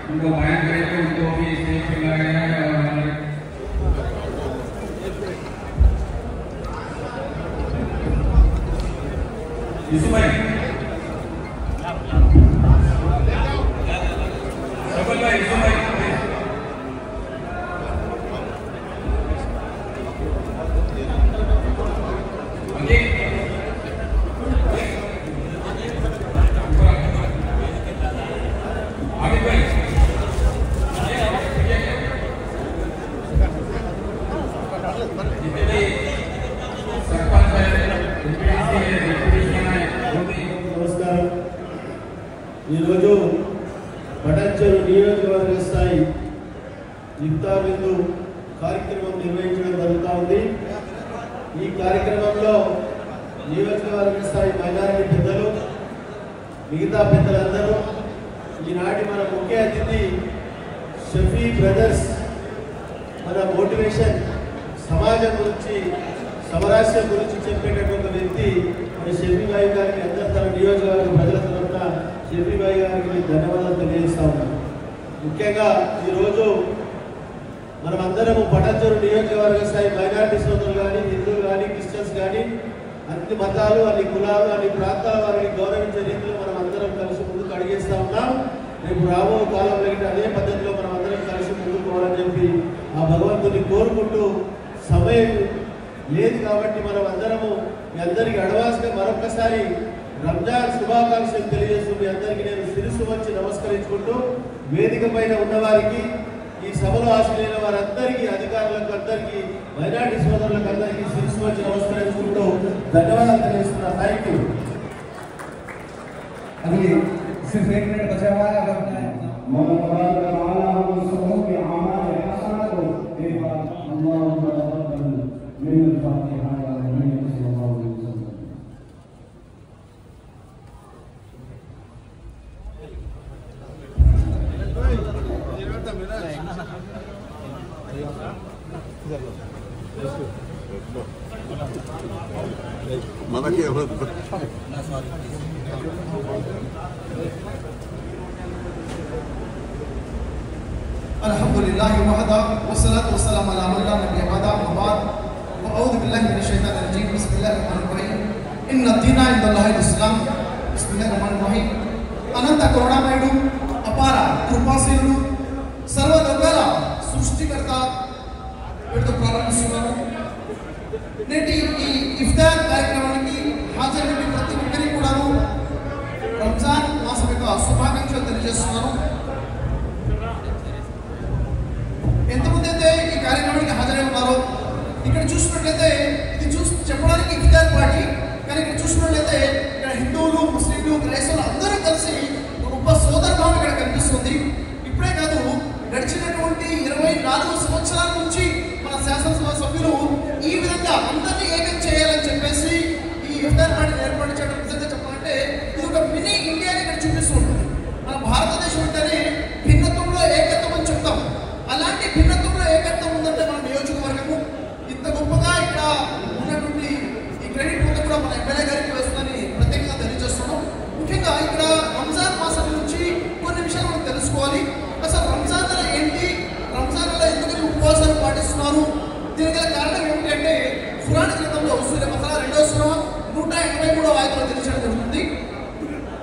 उनको बयान करेंगे, उनको भी स्टेज पे लगाया है। यूसुफ भाई, सबल भाई, यूसुफ भाई, పటంచెరు నియోజకవర్గ స్థాయి ఇఫ్తార్ విందు కార్యక్రమం నిర్వహించడం జరుగుతూ ఉంది. ఈ కార్యక్రమంలో నియోజకవర్గ స్థాయి మైనారిటీ పెద్దలు, మిగతా పెద్దలందరూ, ఈనాటి మన ముఖ్య అతిథి షఫీ బ్రదర్స్, మన మోటివేషన్, సమాజం గురించి, సమరాస్యం గురించి చెప్పేటటువంటి వ్యక్తి మన షఫీ భాయ్ గారికి అందరి తన నియోజకవర్గ ప్రజల తరఫున షఫీ భాయ్ గారికి ధన్యవాదాలు తెలియజేస్తా ఉన్నాం. ముఖ్యంగా ఈరోజు మనమందరము పటంచెరు నియోజకవర్గ స్థాయి మైనారిటీ సోదరులు కానీ, హిందువులు కానీ, క్రిస్టియన్స్ కానీ, అన్ని మతాలు, అన్ని కులాలు, అన్ని ప్రాంతాల వారిని గౌరవించే రీతిలో మనం అందరం కలిసి ముందుకు అడిగేస్తా ఉన్నాం. రేపు రాబో కాలంలో అదే పద్ధతిలో మనం అందరం కలిసి ముందుకు పోవాలని చెప్పి ఆ భగవంతుని కోరుకుంటూ, సమయం లేదు కాబట్టి మనం అందరము మీ అందరికీ అడ్వాన్స్గా మరొకసారి రంజాన్ శుభాకాంక్షలు తెలియజేస్తూ మీ అందరికీ నేను శిరస్సు వచ్చి నమస్కరించుకుంటూ, వేదిక పైన ఉన్నవారికి, ఈ సభలో హాజరైన వారందరికీ, అధికారులకు అందరికీ, మైనారిటీ సోదరులకు అందరికీ శిరస్సు వచ్చి నమస్కరించుకుంటూ ధన్యవాదాలు తెలియజేస్తున్నా. Thank you. अभी सिर्फ 1 मिनट बचा हुआ है। अगर mana क्या अल्हम्दुलिल्लाह वहदा वस्सलातु वस्सलामु अला मन ला नबिय्य बअदा वबाद व अऊज़ु बिल्लाहि मिनश शैतानिर रजीम बिस्मिल्लाहिर रहमानिर रहीम इन्न दीना इंदल्लाहिल इस्लाम बिस्मिल्लाहिर रहमानिर रहीम अनंत करुणामयुడు అపార కృపాశీలుడు సర్వలోకాల సృష్టికర్త వీటితో ప్రారంభిస్తున్నాను. నేటి ఈ ఇఫ్తార్ కార్యక్రమానికి హాజరైన ప్రతి ఒక్కరికి కూడాను రంజాన్ మాసం యొక్క శుభాకాంక్షలు తెలియజేస్తున్నాను. ఎంతమంది అయితే ఈ కార్యక్రమానికి హాజరై ఉన్నారో ఇక్కడ చూసినట్లయితే ఇది చెప్పడానికి ఇఫ్తార్ పార్టీ, కానీ ఇక్కడ చూసినట్లయితే ఇక్కడ హిందువులు, ముస్లింలు, క్రైస్తవులు అందరూ కలిసి గొప్ప సోదరభావం ఇక్కడ కనిపిస్తుంది. ఇప్పుడే కాదు, గడిచినటువంటి 24 సంవత్సరాల నుంచి మన శాసనసభ సభ్యులు ఈ విధంగా అందరినీ ఏకం చేయాలని చెప్పేసి ఈ ఇఫ్తార్ పార్టీని ఏర్పాటు చేయడం నిజంగా చెప్పాలంటే ఇది ఒక మినీ ఇండియాని ఇక్కడ చూపిస్తూ ఉంటుంది. మన భారతదేశం అంటేనే భిన్నత్వంలో ఏకత్వం అని చెప్తాం. అలాంటి భిన్నత్వంలో ఏకత్వం ఉందంటే మన నియోజకవర్గము ఇంత గొప్పగా ఇక్కడ ఉన్నటువంటి ఈ క్రెడిట్ మొత్తం కూడా మన ఎమ్మెల్యే గారికి వస్తుందని ప్రత్యేకంగా తెలియజేస్తున్నాం. ముఖ్యంగా ఇక్కడ రంజాన్ మాసం నుంచి కొన్ని విషయాలు మనం తెలుసుకోవాలి. అసలు రంజాన్ ఏంటి, రంజాన్ ఎందుకు ఉపవాసాలు పాటిస్తున్నారు, దీనికి గల కారణం ఏమిటి అంటే ఖురాన్ గ్రంథంలో సూరా బకరా 2వ సూరా 183వ ఆయతలో తెలియజేయడం జరుగుతుంది.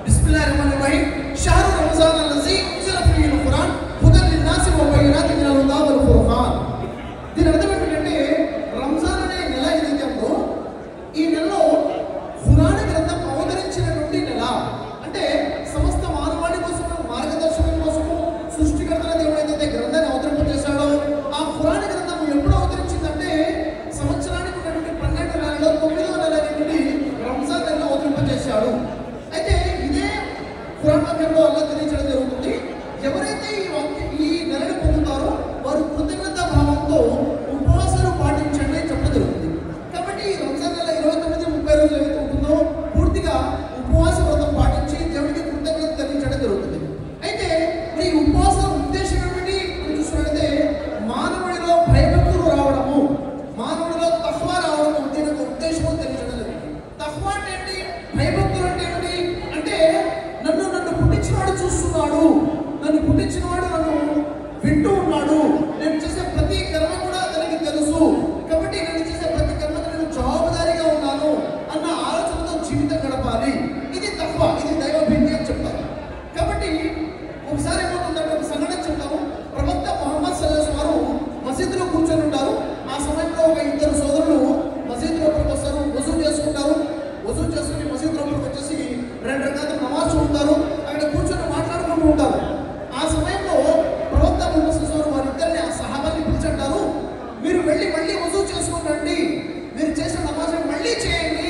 బిస్మిల్లాహిర్ రహమానిర్ రహీం షహరు రంజాన్ అల్లజీ ఉన్జిల ఫీహిల్ ఖురాన్ హుదన్ లిన్నాసి వ బయ్యినాతిన్ మినల్ హుదా వల్ ఫుర్ఖాన్. దీని అర్థం ఏంటంటే రంజాన్ అనే నెల ఏదైతే ఉందో ఈ నెలలో ఖురాన్ గ్రంథం అవతరించినటువంటి నెల. అంటే సమస్త మానవాళి కోసము, మార్గదర్శకం కోసము సృష్టికర్తల దేవుడు ఏదైతే గ్రంథాన్ని అవతరింపజేశాడో ఆ ఖురాన్ గ్రంథం ఎప్పుడు అవతరించిందంటే సంవత్సరానికి ఉన్నటువంటి 12 నెలల్లో 9వ నెల నుండి రంజాన్ నెలలో అవతరింపజేశాడు. అయితే ఇదే ఖురాన్ గ్రంథంలో అల్లాహ్ తెలియజేయడం జరుగుతుంది. ఎవరైతే ఈ నెలను పొందుతారో వారు కృతజ్ఞత రోజులు ఏదైతే ఉంటుందో పూర్తిగా ఉపవాస వ్రతం పాటించి దేవుడికి కృతజ్ఞత తెలియజేయడం జరుగుతుంది. అయితే మరి ఈ ఉపవాసం ఉద్దేశం ఏమిటి చూసినట్లయితే మానవుడిలో భయభక్తులు రావడము, మానవుడిలో తఖ్వా రావడము దీని యొక్క ఉద్దేశము తెలియజేయడం జరిగింది. తఖ్వా అంటే ఏంటి, భయభక్తులు అంటే ఏమిటి అంటే నన్ను పుట్టించినవాడు చూస్తున్నాడు, నన్ను పుట్టించినవాడు నన్ను వింటూ ఉన్నాడు, నేను చేసే ప్రతి కర్మ కూడా తనకి తెలుసు, కాబట్టి నేను చేసే ప్రతి కర్మకు నేను జవాబుదారీగా ఉన్నాను అన్న ఆలోచనతో జీవితం గడపాలి. ఇది తక్కువ, ఇది దైవ భీతి అని చెప్తారు. కాబట్టి ఒకసారి ఏమవుతుందంటే ఒక సంఘటన చెప్తాము. ప్రవక్త మొహమ్మద్ సల్లల్లాహు అలైహి వసల్లం మసీదులో కూర్చొని ఉంటారు. ఆ సమయంలో ఒక ఇద్దరు సోదరులు మసీదు లోపలికి వస్తారు, వజూ చేసుకుంటారు. వజూ చేసుకుని మసీదు లోపలికి వచ్చేసి 2 రకాల నమాజ్ ఉంటారు, అక్కడ కూర్చొని మాట్లాడుకుంటూ ఉంటారు. ఆ సమయంలో ప్రవక్త మొహమ్మద్ సల్లల్లాహు అలైహి వసల్లం వారిద్దరిని ఆ సహాబాని పిలిచంటారు, మీరు వెళ్ళి మళ్ళీ వజూ చేసుకోండి, మీరు చేసిన నమాజ్ మళ్ళీ చేయండి,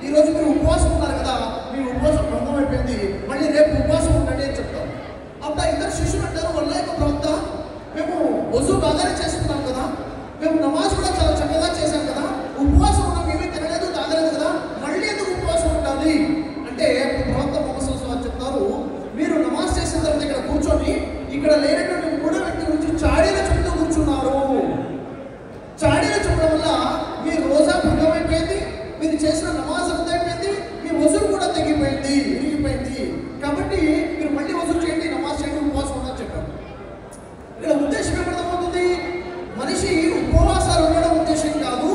ఈ రోజు మీరు ఉపవాసం ఉన్నారు కదా, మీ ఉపవాసం భంగం అయిపోయింది, మళ్ళీ రేపు ఉపవాసం ఉండండి అని చెప్తారు. అప్పుడు ఇద్దరు శిష్యులు అంటారు, వల్లే ప్రవక్త మేము వజూ బాగానే చేసుకున్నాం కదా, మేము నమాజ్ కూడా చాలా చక్కగా చేశాం కదా, ఉపవాసం ఉన్నాం, మేమే తినలేదు తాగలేదు కదా, మళ్ళీ ఎందుకు ఉపవాసం ఉండాలి అంటే ప్రవక్త మొహమ్మద్ సల్లల్లాహు అలైహి వసల్లం చెప్తారు, మీరు నమాజ్ చేసిన తర్వాత ఇక్కడ కూర్చొని ఇక్కడ లేనటువంటి 3 వ్యక్తుల గురించి చాడీలు చెప్తూ కూర్చున్నారు. చాడీలు చెప్పడం వల్ల మీ రోజా భంగం అయిపోయింది, మీరు చేసిన నమాజ్ అంత అయిపోయింది, మీ వజూ కూడా తెగిపోయింది, విరిగిపోయింది, కాబట్టి మీరు మళ్ళీ వజూ చేయండి, నమాజ్ చేయండి, ఉపవాసం ఉండని చెప్పారు. ఇక్కడ ఉద్దేశం ఏమర్థమవుతుంది, మనిషి ఉపవాసాలు ఉండడం ఉద్దేశం కాదు,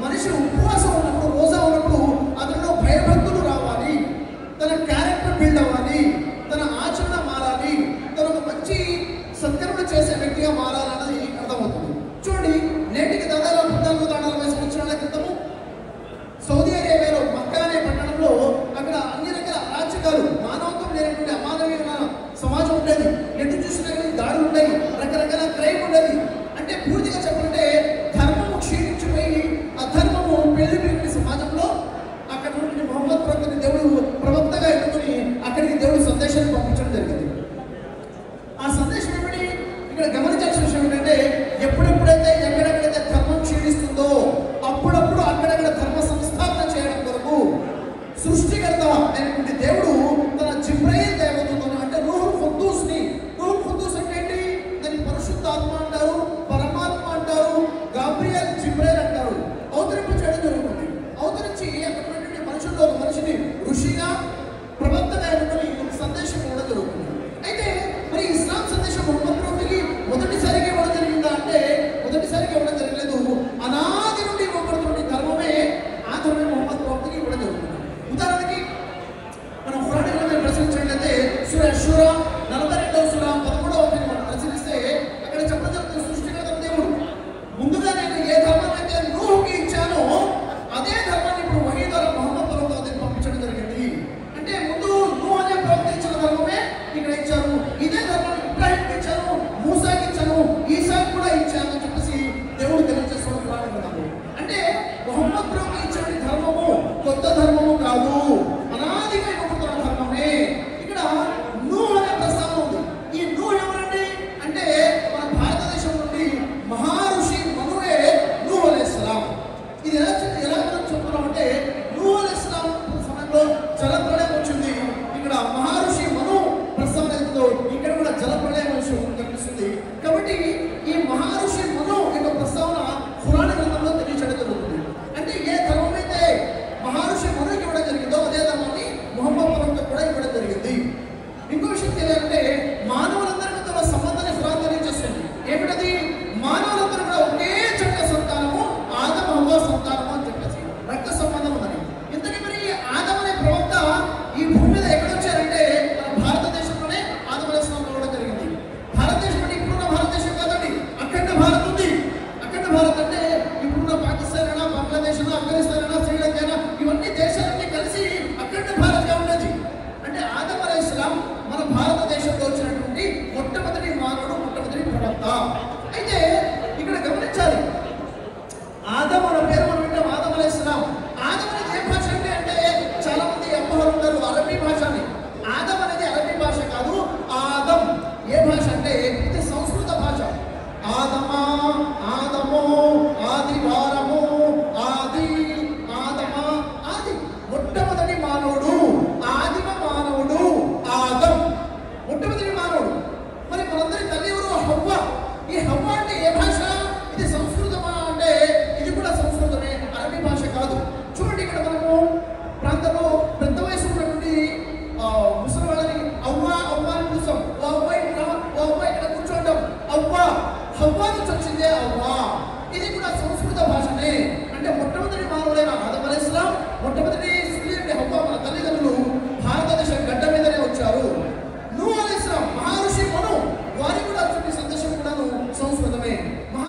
మనిషి ఉపవాసం ఉన్నప్పుడు రోజా ఉన్నప్పుడు అతనిలో భయభక్తులు రావాలి, తన క్యారెక్టర్ బిల్డ్ అవ్వాలి, తన ఆచరణ మారాలి, తన ఒక మంచి సత్కర్మ చేసే వ్యక్తిగా మారాలన్నది అర్థమవుతుంది. చూడండి, నేటికి దాదాపు 1440 సంవత్సరాల క్రితము సౌదీ అరేబియాలో మక్కా అనే పట్టణంలో అక్కడ అన్ని రకాల అరాచకాలు, మానవత్వం లేనటువంటి అమానవీయమైన సమాజం ఉండేది. ఎటు చూసినా కానీ దాడులు ఉండేవి, రకరకాల క్రైమ్ ఉండేది. అంటే పూర్తిగా చెప్పాలంటే ధర్మము క్షీణించిపోయి అధర్మము పెళ్లి పెరిగిన సమాజంలో